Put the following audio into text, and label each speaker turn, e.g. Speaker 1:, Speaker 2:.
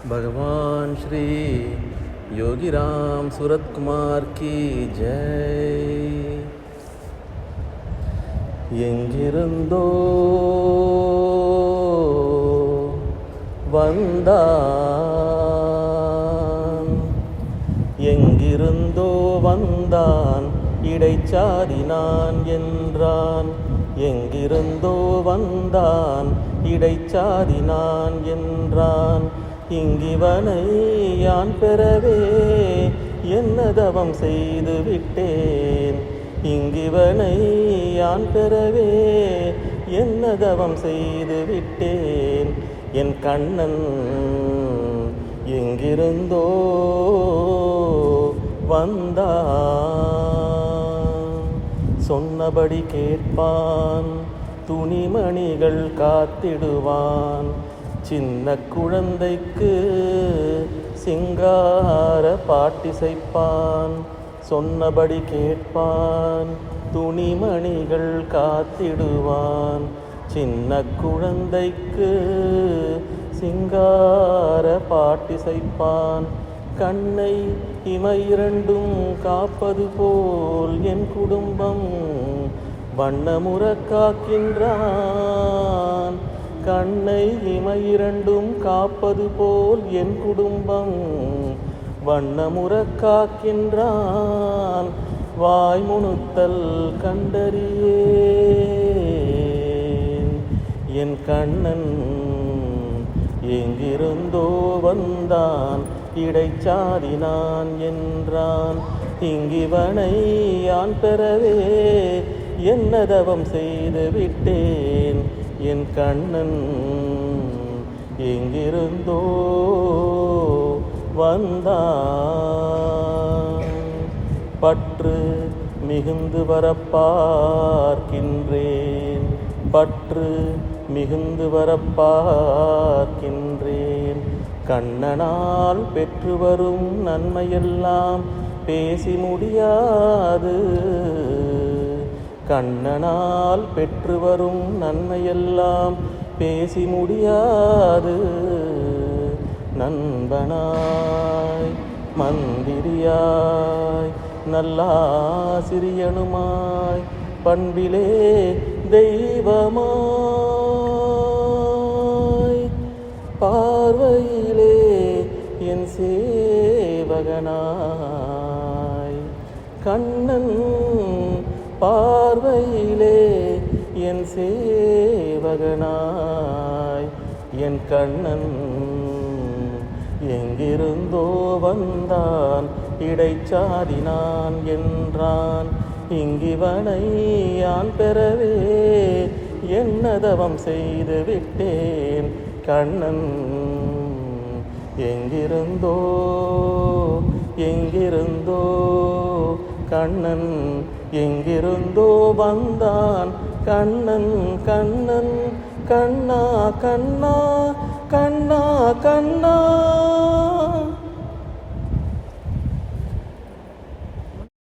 Speaker 1: भगवान श्री योगीराम सूरत कुमार की जय. எங்கிருந்தோ வந்தான், எங்கிருந்தோ வந்தான், இடைச்சாதினான் என்றான். எங்கிருந்தோ வந்தான், இடைச்சாதினான் என்றான். இங்கிவனை யான் பெறவே என்ன தவம் செய்து விட்டேன். இங்கிவனை யான் பெறவே என்ன தவம் செய்து விட்டேன். என் கண்ணன் எங்கிருந்தோ வந்தான். சொன்னபடி கேட்பான், துணிமணிகள் காத்திடுவான். சின்ன குழந்தைக்கு சிங்கார பாட்டிசைப்பான். சொன்னபடி கேட்பான், துணிமணிகள் காத்திடுவான். சின்ன குழந்தைக்கு சிங்கார பாட்டிசைப்பான். கண்ணை இமையிரண்டும் காப்பது போல் என் குடும்பம் வண்ணமுற காக்கின்றான். கண்ணை இமையிரண்டும் காப்பது போல் என் குடும்பம் வண்ணமுற காக்கின்றான். வாய்முணுத்தல் கண்டறியேன். என் கண்ணன் எங்கிருந்தோ வந்தான், இடைச்சாதினான் என்றான். இங்கிவனை யான் பெறவே என்ன தவம் செய்து விட்டேன். என் கண்ணன் எங்கிருந்தோ வந்தான். பற்று மிகுந்து வரப்பார்க்கின்றேன், பற்று மிகுந்து வரப்பார்க்கின்றேன். கண்ணனால் பெற்று வரும் நன்மையெல்லாம் பேசி முடியாது. கண்ணனால் பெற்று வரும் நன்மையெல்லாம் பேசி முடியாது. நண்பனாய் மந்திரியாய் நல்லாசிரியனுமாய் பண்பிலே தெய்வமாய் பார்வையிலே என் சேவகனாய். கண்ணன் பார்வையிலே என் சேவகனாய். என் கண்ணன் எங்கிருந்தோ வந்தான், இடைச்சாதினான் என்றான். இங்கிவனை யான் பெறவே என்ன தவம் செய்து விட்டேன். கண்ணன் எங்கிருந்தோ எங்கிருந்தோ கண்ணன் எங்கிருந்தோ வந்தான். கண்ணன் கண்ணன் கண்ணா கண்ணா கண்ணா கண்ணா.